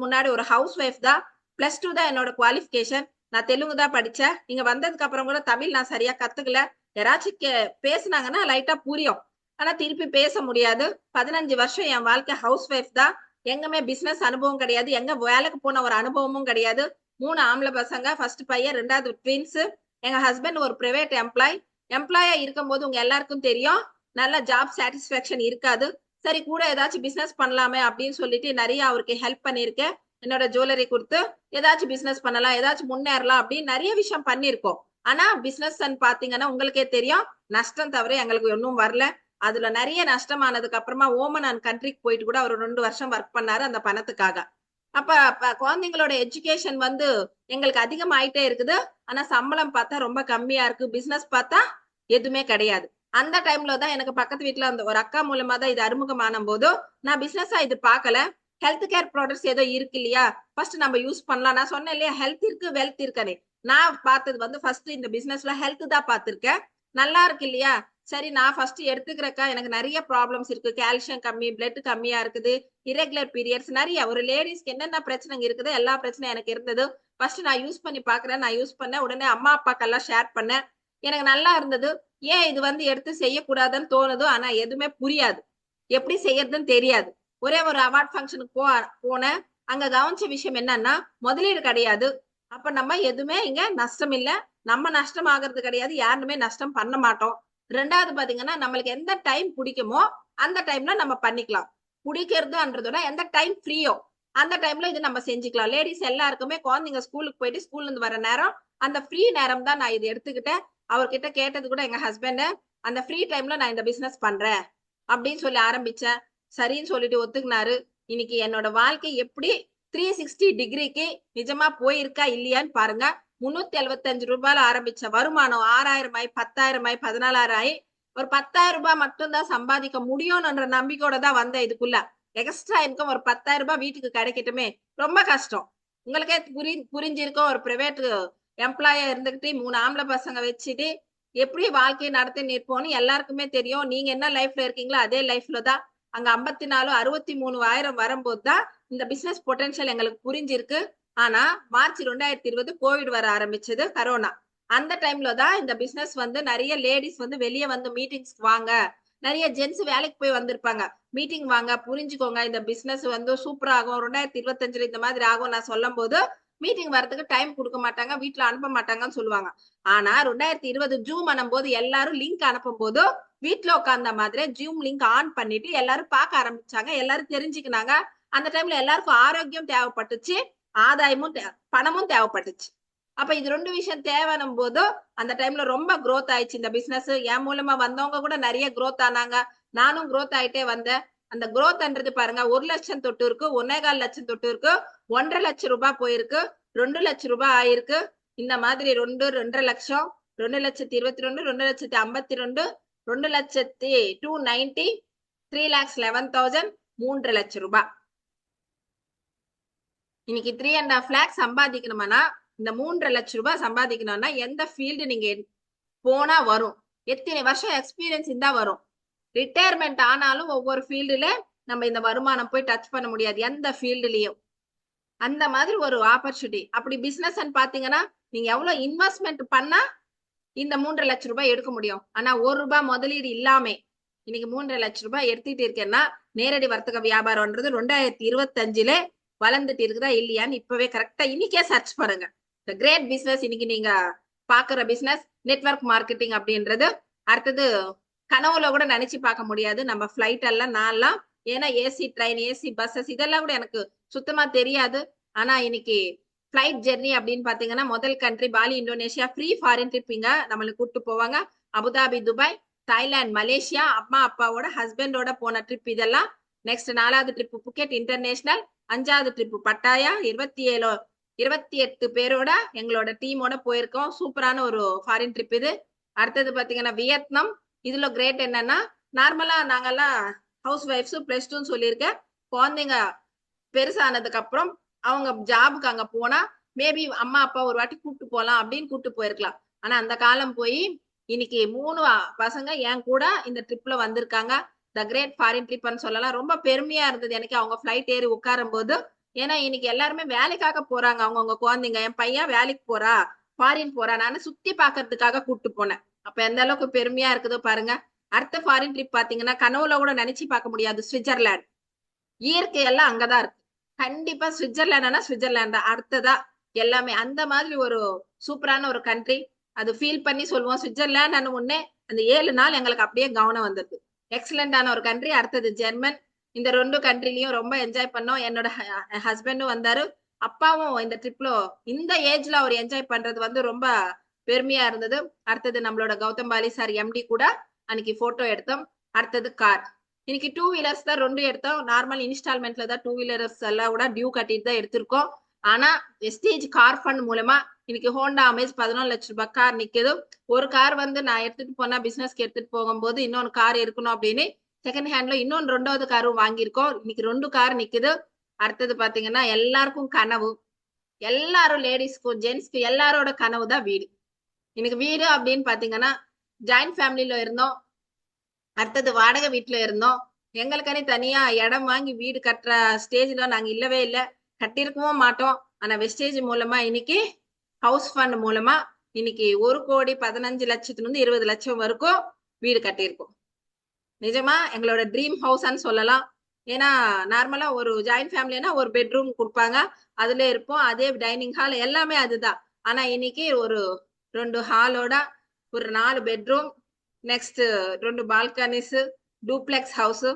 முன்னாடி ஒரு house wife தான். +2 தான் என்னோட குவாலிஃபிகேஷன். நான் தெலுங்கு தான் படிச்சேன். இங்க வந்ததுக்கு அப்புறம் கூட தமிழ் நான் சரியா கத்துக்கல. யாராச்சும் பேசுனாங்கன்னா லைட்டா புரியும். ஆனா திருப்பி பேச முடியாது. 15 வருஷம் என் வாழ்க்கை ஹவுஸ் ஒய்ஃப் தான். எங்குமே பிசினஸ் அனுபவம் கிடையாது. எங்க வேலைக்கு போன ஒரு அனுபவமும் கிடையாது. 3 ஆம்பள பசங்க. ஃபர்ஸ்ட் பையன், 2வது ட்வின்ஸ். எங்க ஹஸ்பண்ட் ஒரு பிரைவேட் எம்ப்ளாயா இருக்கும்போது உங்க எல்லாருக்கும் தெரியும். நல்ல ஜாப் சாட்டிஸ்பாக்சன் இருக்காது. சரி கூட ஏதாச்சும் பிசினஸ் பண்ணலாமே அப்படின்னு சொல்லிட்டு நிறைய அவருக்கு ஹெல்ப் பண்ணியிருக்கேன். என்னோட ஜுவல்லரி கொடுத்து ஏதாச்சும் பிசினஸ் பண்ணலாம், ஏதாச்சும் முன்னேறலாம் அப்படின்னு நிறைய விஷயம் பண்ணியிருக்கோம். ஆனா பிசினஸ் பாத்தீங்கன்னா உங்களுக்கே தெரியும், நஷ்டம் தவிர எங்களுக்கு ஒன்னும் வரல. அதுல நிறைய நஷ்டமானதுக்கு அப்புறமா ஓமன் அண்ட் கண்ட்ரிக்கு போயிட்டு கூட அவர் 2 வருஷம் ஒர்க் பண்ணாரு அந்த பணத்துக்காக. அப்ப குழந்தைங்களோட எஜுகேஷன் எங்களுக்கு அதிகமாயிட்டே இருக்குது. ஆனா சம்பளம் பார்த்தா ரொம்ப கம்மியா இருக்கு. பிசினஸ் பார்த்தா எதுவுமே கிடையாது. அந்த டைம்ல தான் எனக்கு பக்கத்து வீட்டுல அந்த ஒரு அக்கா மூலமா தான் இது அறிமுகமான போது நான் பிசினஸா இது பார்க்கல. ஹெல்த் கேர் ப்ராடக்ட்ஸ் ஏதோ இருக்கு இல்லையா, ஃபர்ஸ்ட் நம்ம யூஸ் பண்ணலாம். நான் சொன்னேன் இல்லையா, ஹெல்த் இருக்கு வெல்த் இருக்கனே. நான் பார்த்தது ஃபர்ஸ்ட் இந்த பிசினஸ்ல ஹெல்த் தான் பார்த்திருக்கேன். நல்லா இருக்கு இல்லையா, சரி நான் ஃபர்ஸ்ட் எடுத்துக்கிறக்கா. எனக்கு நிறைய ப்ராப்ளம்ஸ் இருக்கு. கால்சியம் கம்மி, பிளட் கம்மியா இருக்குது, இரகுலர் பீரியட்ஸ், நிறைய ஒரு லேடிஸ்க்கு என்னென்ன பிரச்சனைங்க இருக்குது எல்லா பிரச்சனையும் எனக்கு இருந்தது. ஃபர்ஸ்ட் நான் யூஸ் பண்ணி பாக்குறேன். நான் யூஸ் பண்ணேன். உடனே அம்மா அப்பாக்கெல்லாம் ஷேர் பண்ணேன். எனக்கு நல்லா இருந்தது. ஏன் இது எடுத்து செய்யக்கூடாதுன்னு தோணுது. ஆனா எதுவுமே புரியாது, எப்படி செய்யறதுன்னு தெரியாது. ஒரே ஒரு அவார்ட் ஃபங்க்ஷனுக்கு போனேன். அங்க கவனிச்ச விஷயம் என்னன்னா, முதலீடு கிடையாது. அப்ப நம்ம எதுவுமே இங்க நஷ்டம் இல்ல. நம்ம நஷ்டம் ஆகிறது கிடையாது. யாருமே நஷ்டம் பண்ண மாட்டோம். 2வது பாத்தீங்கன்னா, நம்மளுக்கு எந்த டைம் பிடிக்குமோ அந்த டைம்ல நம்ம பண்ணிக்கலாம். பிடிக்கிறதுன்றதோட எந்த டைம் ஃப்ரீயோ அந்த டைம்ல இது நம்ம செஞ்சுக்கலாம். லேடிஸ் எல்லாருக்குமே குழந்தைங்க ஸ்கூலுக்கு போயிட்டு ஸ்கூல்ல இருந்து வர நேரம், அந்த ஃப்ரீ நேரம் தான் நான் இது எடுத்துக்கிட்டேன். அவர்கிட்ட கேட்டது கூட எங்க ஹஸ்பண்ட், அந்த ஃப்ரீ டைம்ல நான் இந்த பிசினஸ் பண்றேன் அப்படின்னு சொல்லி ஆரம்பிச்சேன். சரின்னு சொல்லிட்டு ஒத்துக்குனாரு. இன்னைக்கு என்னோட வாழ்க்கை எப்படி 360 டிகிரிக்கு நிஜமா போயிருக்கா இல்லையான்னு பாருங்க. 375 ரூபாயில ஆரம்பிச்ச வருமானம் 6000 ஆயி 10,000 ஆயி 14,000 ஆயி ஒரு 10,000 ரூபாய் மட்டும் தான் சம்பாதிக்க முடியும்ன்ற நம்பிக்கையோட தான் வந்தேன் இதுக்குள்ள. எக்ஸ்ட்ரா இன்கம் ஒரு 10,000 ரூபாய் வீட்டுக்கு கிடைக்கட்டுமே, ரொம்ப கஷ்டம். உங்களுக்கே புரிஞ்சிருக்கும். ஒரு பிரைவேட் எம்ப்ளாயா இருந்துகிட்டு 3 ஆம்பளை பசங்க வச்சுட்டு எப்படி வாழ்க்கையை நடத்தி நிற்போம்னு எல்லாருக்குமே தெரியும். நீங்க என்ன லைஃப்ல இருக்கீங்களோ அதே லைஃப்ல தான். அங்க 54 63,000 வரும்போது தான் இந்த பிசினஸ் பொட்டன்ஷியல் எங்களுக்கு புரிஞ்சிருக்கு. ஆனா மார்ச் 2020 கோவிட் வர ஆரம்பிச்சது, கரோனா. அந்த டைம்ல தான் இந்த பிசினஸ் நிறைய லேடிஸ் வெளியே மீட்டிங்ஸ்க்கு வாங்க. நிறைய ஜென்ஸ் வேலைக்கு போய் வந்திருப்பாங்க. மீட்டிங் வாங்க, புரிஞ்சுக்கோங்க, இந்த பிசினஸ் சூப்பரா ஆகும், 2025 இந்த மாதிரி ஆகும் நான் சொல்லும் போது மீட்டிங் வரதுக்கு டைம் கொடுக்க மாட்டாங்க, வீட்டுல அனுப்ப மாட்டாங்கன்னு சொல்லுவாங்க. ஆனா 2020 ஜூம் பண்ணும்போது எல்லாரும் லிங்க் அனுப்பும் போது வீட்டுல உட்கார்ந்த மாதிரி ஜூம் லிங்க் ஆன் பண்ணிட்டு எல்லாரும் பார்க்க ஆரம்பிச்சாங்க. எல்லாரும் தெரிஞ்சுக்கினாங்க. அந்த டைம்ல எல்லாருக்கும் ஆரோக்கியம் தேவைப்பட்டுச்சு, ஆதாயமும் பணமும் தேவைப்பட்டுச்சு. அப்ப இது 2 விஷயம் தேவைன்னும் போது அந்த டைம்ல ரொம்ப growth ஆயிடுச்சு இந்த பிசினஸ். என் மூலமா வந்தவங்க கூட நிறைய growth ஆனாங்க. நானும் growth ஆயிட்டே வந்தேன். அந்த growthன்றது பாருங்க, 1 லட்சம் தொட்டு இருக்கு, 1.25 லட்சம் தொட்டு இருக்கு, 1.5 லட்சம் ரூபாய் போயிருக்கு, 2 லட்சம் ரூபாய் ஆயிருக்கு. இந்த மாதிரி 2, 2.5 லட்சம், 2,22,000, 2,52,000, 2,290, 3,11,000, 3 லட்சம் ரூபாய். இன்னைக்கு 3.5 லேக் சம்பாதிக்கணும்னா, இந்த 3 லட்சம் ரூபாய் சம்பாதிக்கணும்னா எந்த ஃபீல்டு நீங்க போனா வரும்? எத்தனை வருஷம் எக்ஸ்பீரியன்ஸ் இருந்தா வரும்? ரிட்டையர்மெண்ட் ஆனாலும் ஒவ்வொரு ஃபீல்டுல நம்ம இந்த வருமானம் போய் டச் பண்ண முடியாது, எந்த ஃபீல்டுலயும். அந்த மாதிரி ஒரு ஆப்பர்ச்சுனிட்டி. அப்படி பிசினஸ் பாத்தீங்கன்னா, நீங்க எவ்வளவு இன்வெஸ்ட்மெண்ட் பண்ணா இந்த 3 லட்சம் ரூபாய் எடுக்க முடியும். ஆனா 1 ரூபாய் முதலீடு இல்லாம இன்னைக்கு 3 லட்சம் ரூபாய் எடுத்துட்டு இருக்கேன்னா, நேரடி வர்த்தக வியாபாரம்ன்றது 2025ல வளர்ந்துட்டு இருக்குதா இல்லையான்னு இப்பவே கரெக்டா இன்னைக்கே சர்ச் பண்ணுங்க. தி கிரேட் பிசினஸ் இன்னைக்கு நீங்க பாக்குற பிசினஸ் நெட்வொர்க் மார்க்கெட்டிங் அப்படின்றது. அடுத்தது கனவுல கூட நினைச்சு பார்க்க முடியாது. நம்ம பிளைட் எல்லாம் நான்லாம், ஏன்னா ஏசி ட்ரெயின், ஏசி பஸ்ஸஸ் இதெல்லாம் கூட எனக்கு சுத்தமா தெரியாது. ஆனா இன்னைக்கு பிளைட் ஜெர்னி அப்படின்னு பாத்தீங்கன்னா, முதல் country Bali Indonesia free foreign trip இங்க நம்மளுக்கு கூட்டு போவாங்க. அபுதாபி, துபாய், தாய்லாந்து, மலேசியா, அம்மா அப்பாவோட ஹஸ்பண்டோட போன ட்ரிப் இதெல்லாம். நெக்ஸ்ட் 4வது ட்ரிப் புக்கெட் இன்டர்நேஷனல், 5வது ட்ரிப் பட்டாயா, 28 பேரோட எங்களோட டீமோட போயிருக்கோம். சூப்பரான ஒரு ஃபாரின் ட்ரிப் இது. அடுத்தது பாத்தீங்கன்னா வியட்நாம். இதுல கிரேட் என்னன்னா, நார்மலா நாங்கெல்லாம் ஹவுஸ் ஒய்ஃப்ஸ் +2 சொல்லியிருக்கேன். குழந்தைங்க பெருசானதுக்கு அப்புறம் அவங்க ஜாபுக்கு அங்க போனா மேபி அம்மா அப்பா ஒரு வாட்டி கூப்பிட்டு போலாம் அப்படின்னு கூப்பிட்டு போயிருக்கலாம். ஆனா அந்த காலம் போய் இன்னைக்கு 3 பசங்க என் கூட இந்த ட்ரிப்ல வந்திருக்காங்க. த கிரேட் ஃபாரின் ட்ரிப்னு சொல்லலாம். ரொம்ப பெருமையா இருந்தது எனக்கு அவங்க பிளைட் ஏறி உட்காரும் போது. ஏன்னா இன்னைக்கு எல்லாருமே வேலைக்காக போறாங்க. அவங்கவங்க குழந்தைங்க. என் பையன் வேலைக்கு போறா, ஃபாரின் போறா. நானு சுத்தி பார்க்கறதுக்காக கூட்டு போனேன். அப்ப எந்த அளவுக்கு பெருமையா இருக்குதோ பாருங்க. அடுத்த ஃபாரின் ட்ரிப் பார்த்தீங்கன்னா, கனவுல கூட நெனச்சு பார்க்க முடியாது. ஸ்விட்சர்லாந்து. இயற்கை எல்லாம் அங்கதான் இருக்கு. கண்டிப்பா ஸ்விட்சர்லாந்துனா ஸ்விட்சர்லாந்து தான். அடுத்ததா எல்லாமே. அந்த மாதிரி ஒரு சூப்பரான ஒரு கண்ட்ரி. அது ஃபீல் பண்ணி சொல்லுவோம். ஸ்விட்சர்லாந்துன்னு உடனே அந்த 7 நாள் எங்களுக்கு அப்படியே கவனம் வந்தது. எக்ஸலென்ட்டான ஒரு கண்ட்ரி. அடுத்தது ஜெர்மன். இந்த 2 கண்ட்ரிலயும் ரொம்ப என்ஜாய் பண்ணோம். என்னோட ஹஸ்பண்டும் வந்தாரு. அப்பாவும் இந்த ட்ரிப்ல இந்த ஏஜ்ல அவர் என்ஜாய் பண்றது வந்து ரொம்ப பெருமையா இருந்தது. அடுத்தது நம்மளோட கௌதம் பாலி சார் எம்டி கூட அன்னைக்கு போட்டோ எடுத்தோம். அடுத்தது கார். இன்னைக்கு 2 வீலர்ஸ் தான் 2 எடுத்தோம். நார்மல் இன்ஸ்டால்மெண்ட்ல தான் 2 வீலர்ஸ் எல்லாம் கூட டியூ கட்டிட்டு தான் எடுத்திருக்கோம். ஆனா வெஸ்டேஜ் கார் ஃபண்ட் மூலமா இன்னைக்கு ஹோண்டா அமேஸ் 14 லட்சம் ரூபாய் கார் நிக்குது. ஒரு கார் வந்து நான் எடுத்துட்டு போனா பிசினஸ்க்கு எடுத்துட்டு போகும்போது இன்னொன்னு கார் இருக்கணும் அப்படின்னு செகண்ட் ஹேண்ட்ல இன்னொன்னு 2வது காரும் வாங்கியிருக்கோம். இன்னைக்கு 2 கார் நிக்குது. அடுத்தது பாத்தீங்கன்னா எல்லாருக்கும் கனவு. எல்லாரும் லேடிஸ்க்கும் ஜென்ஸ்க்கு எல்லாரோட கனவு தான் வீடு. எனக்கு வீடு அப்படின்னு பாத்தீங்கன்னா ஜாயிண்ட் ஃபேமிலில இருந்தோம். அடுத்தது வாடகை வீட்டுல இருந்தோம். எங்களுக்குன்னு தனியா இடம் வாங்கி வீடு கட்டுற ஸ்டேஜ்ல நாங்க இல்லவே இல்லை. கட்டியிருக்கவும் மாட்டோம். ஆனா வெஸ்டேஜ் மூலமா இன்னைக்கு ஹவுஸ் ஃபண்ட் மூலமா இன்னைக்கு 1,15,00,000 20 லட்சம் வரைக்கும் வீடு கட்டியிருக்கோம். நிஜமா எங்களோட ட்ரீம் ஹவுஸ்ன்னு சொல்லலாம். ஏன்னா நார்மலா ஒரு ஜாயிண்ட் ஃபேமிலினா ஒரு பெட்ரூம் கொடுப்பாங்க. அதுல இருப்போம். அதே டைனிங் ஹால் எல்லாமே அதுதான். ஆனா இன்னைக்கு ஒரு 2 ஹாலோட ஒரு 4 bedroom, next 2 balconies, duplex house